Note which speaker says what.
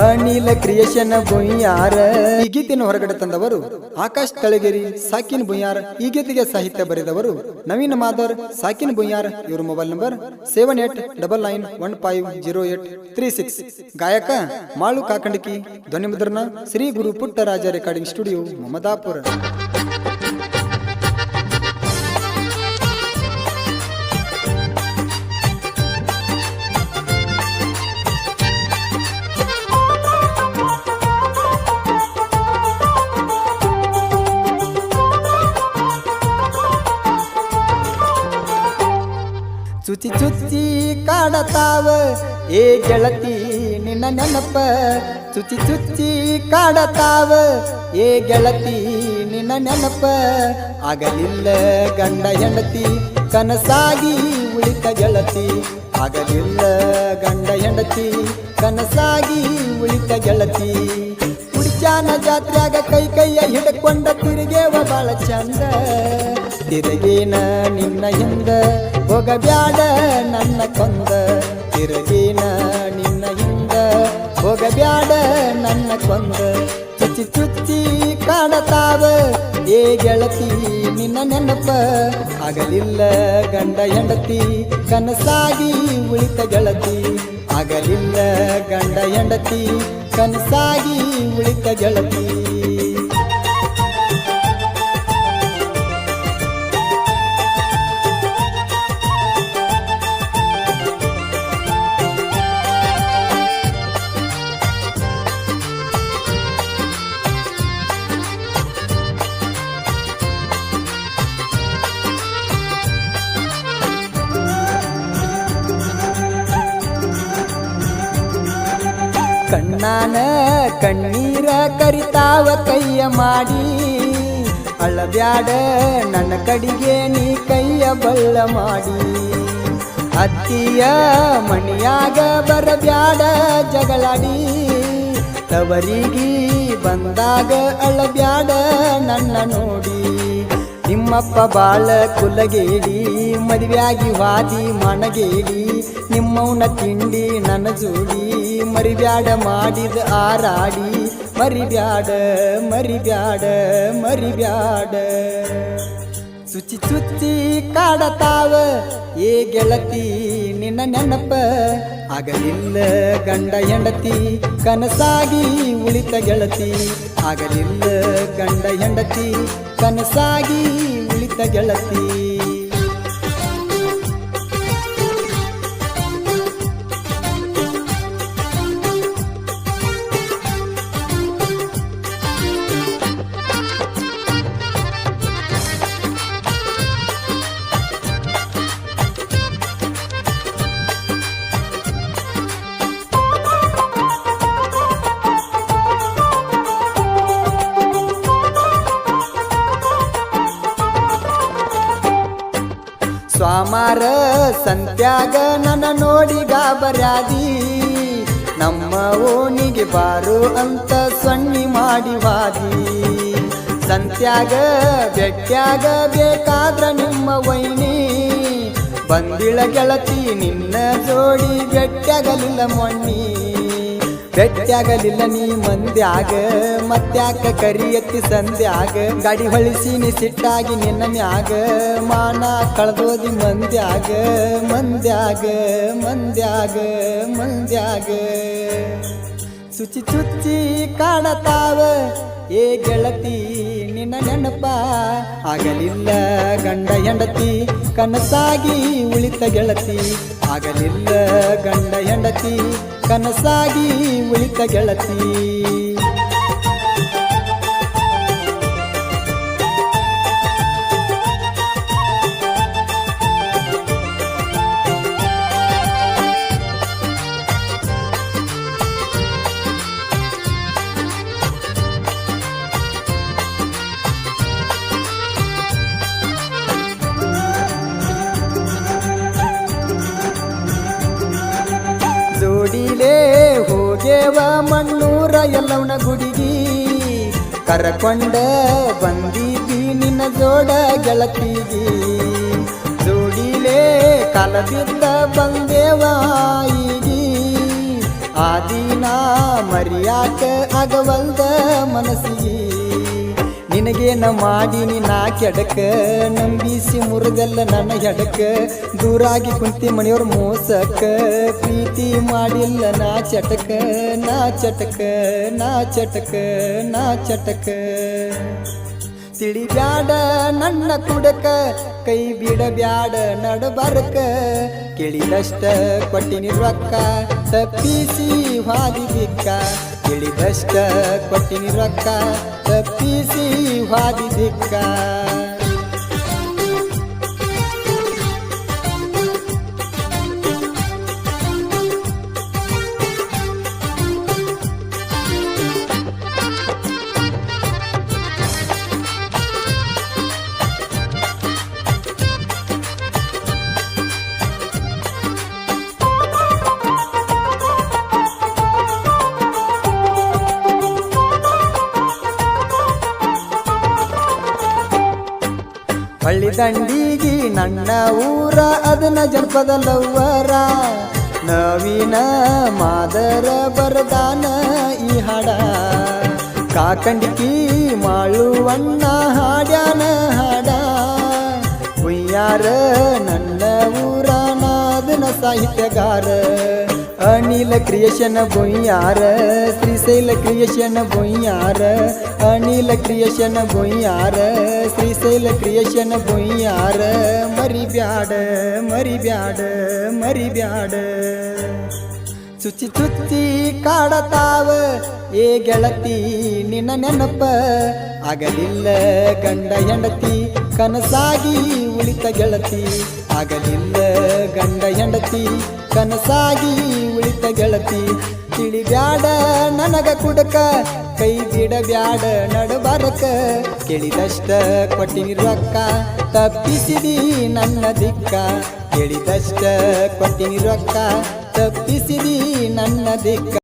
Speaker 1: ಅನಿಲ ಕ್ರಿಯೇಷನ್ ಬುಯ್ಯಾರ. ಈ ಗೀತೆಯನ್ನು ಹೊರಗಡೆ ತಂದವರು ಆಕಾಶ್ ತಳಗೇರಿ, ಸಾಕಿನ್ ಬುಯ್ಯಾರ್. ಈ ಗೀತೆಗೆ ಸಾಹಿತ್ಯ ಬರೆದವರು ನವೀನ್ ಮಾದರ್, ಸಾಕಿನ್ ಬುಯ್ಯಾರ್. ಇವರ ಮೊಬೈಲ್ ನಂಬರ್ 7899150836. ಗಾಯಕ ಮಾಳು ಕಾಕಂಡಕಿ. ಧ್ವನಿ ಮುದ್ರಣ ಶ್ರೀ ಗುರು ಪುಟ್ಟರಾಜ ರೆಕಾರ್ಡಿಂಗ್ ಸ್ಟುಡಿಯೋ, ಮಮದಾಪುರ. ಚುಚಿ ಚುಚ್ಚಿ ಕಾಡತಾವ ಏ ಗೆಳತಿ ನಿನ್ನ ನೆನಪ. ಚುಚಿ ಚುಚ್ಚಿ ಕಾಡತಾವ ಏ ಗೆಳತಿ ನಿನ್ನ ನೆನಪ. ಆಗಲಿಲ್ಲ ಗಂಡ ಹೆಂಡತಿ ಕನಸಾಗಿ ಉಳಿತ ಗೆಳತಿ. ಆಗಲಿಲ್ಲ ಗಂಡ ಹೆಂಡತಿ ಕನಸಾಗಿ ಉಳಿತ ಗೆಳತಿ. ಹುಡ್ಚಾನ ಜಾತ್ರ್ಯಾಗ ಕೈ ಕೈಯ ಹಿಡ್ಕೊಂಡ ತಿರುಗೇವ ಬಾಳ ಚಂದ. ತಿರುಗೇನ ನಿನ್ನ ಹಿಂದ ಹೋಗಬ್ಯಾಡ ನನ್ನ ಕೊಂದ. ತಿರುಗೇನ ನಿನ್ನ ಹಿಂದ ಹೋಗಬ್ಯಾಡ ನನ್ನ ಕೊಂದ. ಚುಚ್ಚಿ ಚುಚ್ಚಿ ಕಾಡತಾವ ಏ ಗೆಳತಿ ನಿನ್ನ ನೆನಪ. ಆಗಲಿಲ್ಲ ಗಂಡ ಹೆಂಡತಿ ಕನಸಾಗಿ ಉಳಿತ ಗೆಳತಿ. ಆಗಲಿಲ್ಲ ಗಂಡ ಹೆಂಡತಿ ಕನಸಾಗಿ ಉಳಿತ ಗೆಳತಿ. ಕಣ್ಣಾನ ಕಣ್ಣೀರ ಕರಿತಾವ ಕೈಯ ಮಾಡಿ. ಅಳಬ್ಯಾಡ ನನ್ನ ಕಡಿಗೆ ನೀ ಕೈಯ ಬಳ್ಳ ಮಾಡಿ. ಅತ್ತಿಯ ಮಣಿಯಾಗ ಬರಬ್ಯಾಡ ಜಗಳಾಡಿ. ತವರಿಗೆ ಬಂದಾಗ ಅಳಬ್ಯಾಡ ನನ್ನ ನೋಡಿ. ನಿಮ್ಮಪ್ಪ ಬಾಳ ಕುಲಗೇಡಿ ಮದುವೆಯಾಗಿ ವಾದಿ ಮಣಗೇಡಿ. ನಿಮ್ಮವನ ತಿಂಡಿ ನನ್ನ ಜೋಡಿ ಮರಿಬ್ಯಾಡ ಮಾಡಿದ ಆರಾಡಿ. ಮರಿಬ್ಯಾಡ ಮರಿಬ್ಯಾಡ ಮರಿಬ್ಯಾಡ. ಚುಚ್ಚಿ ಚುಚ್ಚಿ ಕಾಡತಾವ ಏ ಗೆಳತಿ ನಿನ್ನ ನೆನಪ. ಆಗಲಿಲ್ಲ ಗಂಡ ಹೆಂಡತಿ ಕನಸಾಗಿ ಉಳಿತ ಗೆಳತಿ. ಆಗಲಿಲ್ಲ ಗಂಡ ಹೆಂಡತಿ ಕನಸಾಗಿ ಉಳಿತ ಗೆಳತಿ. ಸ್ವಾಮಾರ ಸಂತ್ಯಾಗ ನನ್ನ ನೋಡಿ ಗಾಬರ್ಯಾದಿ. ನಮ್ಮ ಓಣಿಗೆ ಬಾರು ಅಂತ ಸೊನ್ನಿ ಮಾಡಿ ವಾದಿ. ಸಂತ್ಯಾಗ ಬೆಟ್ಟ್ಯಾಗ ಬೇಕಾದ್ರ ನಿಮ್ಮ ವೈನಿ. ಬಂದಿಳ ಗೆಳತಿ ನಿನ್ನ ಜೋಡಿ ಬೆಟ್ಟ್ಯಾಗಲಿಲ್ಲ ಮೊನ್ನಿ. ಬೆಟ್ಟ್ಯಾಗಲಿಲ್ಲ ನೀ ಮಂದ್ಯಾಗ ಮತ್ತ್ಯಾಕ ಕರಿಯತ್ತಿ ಸಂಧ್ಯಾಗ. ಗಾಡಿ ಹೊಳಿಸಿನಿ ಸಿಟ್ಟಾಗಿ ನಿನ್ನ ಮ್ಯಾಗ. ಮಾನ ಕಳ್ದೋದಿ ಮಂದ್ಯಾಗ ಮಂದ್ಯಾಗ ಮಂದ್ಯಾಗ ಮಂದ್ಯಾಗ. ಚುಚ್ಚಿ ಚುಚ್ಚಿ ಕಾಡತಾವ ಏ ಗೆಳತಿ ನಿನ್ನ ನೆನಪ. ಆಗಲಿಲ್ಲ ಗಂಡ ಹೆಂಡತಿ ಕನಸಾಗಿ ಉಳಿತ ಗೆಳತಿ. ಆಗಲಿಲ್ಲ ಗಂಡ ಹೆಂಡತಿ ಕನಸಾಗಿ ಉಳಿತ ಗೆಳತಿ. ಜೋಡಿಲೇ ಹೋಗೇವ ಮಣ್ಣೂರ ಎಲ್ಲವನ ಗುಡಿಗಿ. ಕರಕೊಂಡ ಬಂದಿದ್ದಿ ನಿನ್ನ ಜೋಡ ಗೆಳತಿಗಿ. ಜೋಡಿಲೇ ಕಾಲ ಬಿದ್ದ ಬಂದೇವ ಈಗಿ. ಆ ದಿನ ಮರಿಯಾಕ ಆಗವಲ್ದ ಮನಸ್ಸಿಗೆ ನಿನಗೇನ ಮಾಡೀನಿ ನಾ ಕೆಡಕ ನಂಬಿಸಿ ಮುರುಗಲ್ಲ ನನ್ನ ಎಡಕ ದೂರಾಗಿ ಕುಂತಿ ಮನೆಯವ್ರ ಮೋಸಕ್ಕ ಪ್ರೀತಿ ಮಾಡಿಲ್ಲ ನಾ ಚಟಕ ನಾ ಚಟಕ ನಾ ಚಟಕ ನಾ ಚಟಕ ತಿಳಿಬ್ಯಾಡ ನನ್ನ ಕುಡಕ ಕೈ ಬಿಡಬ್ಯಾಡ ನಡಬರಕ ಕೇಳಿದಷ್ಟ ಕೊಟ್ಟಿನಿ ರೊಕ್ಕ ತಪ್ಪಿಸಿ ಹಾದಿ ದಿಕ್ಕ ಕೇಳಿದಷ್ಟ ಕೊಟ್ಟಿನಿ ರೊಕ್ಕ ತಪ್ಪಿಸಿ ಹಾದಿ ದಿಕ್ಕ ಹಳ್ಳಿ ದಂಡಿಗಿ ನನ್ನ ಊರ ಅದನ್ನ ಜನಪದ ಲವ್ವರ ನವೀನ ಮಾದರ ಬರದಾನ ಈ ಹಾಡ ಕಾಕಂಡಿಕಿ ಮಾಳುವಣ್ಣ ಹಾಡ್ಯಾನ ಹಾಡ ಹುಯ್ಯಾರ ನನ್ನ ಊರ ನಾದನ ಸಾಹಿತ್ಯಗಾರ ಅನಿಲ ಕ್ರಿಯೇಷನ್ ಬೊಯ್ಯಾರ ಶ್ರೀಶೈಲ ಕ್ರಿಯೇಷನ್ ಬೊಯ್ಯಾರ ಅನಿಲ ಕ್ರಿಯೇಷನ್ ಬೊಯ್ಯಾರ ಶ್ರೀಶೈಲ ಕ್ರಿಯೇಷನ್ ಬೊಯ್ಯಾರ ಮರಿಬ್ಯಾಡ ಮರಿಬ್ಯಾಡ ಮರಿಬ್ಯಾಡ ಚುಚ್ಚಿ ಚುಚ್ಚಿ ಕಾಡತಾವ ಏ ಗೆಳತಿ ನಿನ್ನ ನೆನಪ ಆಗಲಿಲ್ಲ ಗಂಡ ಹೆಂಡತಿ ಕನಸಾಗಿ ಉಳಿತ ಗೆಳತಿ ಆಗಲಿಲ್ಲ ಗಂಡ ಹೆಂಡತಿ ಕನಸಾಗಿ ಉಳಿತ ಗೆಳತಿ ತಿಳಿಬ್ಯಾಡ ನನಗ ಕುಡಕ ಕೈ ಬಿಡಬ್ಯಾಡ ನಡಬರಕ ಕೇಳಿದಷ್ಟ ಕೊಟ್ಟಿನಿ ರೊಕ್ಕ ತಪ್ಪಿಸಿದಿ ನನ್ನ ದಿಕ್ಕ ಕೇಳಿದಷ್ಟ ಕೊಟ್ಟಿನಿ ರೊಕ್ಕ ತಪ್ಪಿಸಿದಿ ನನ್ನ ದಿಕ್ಕ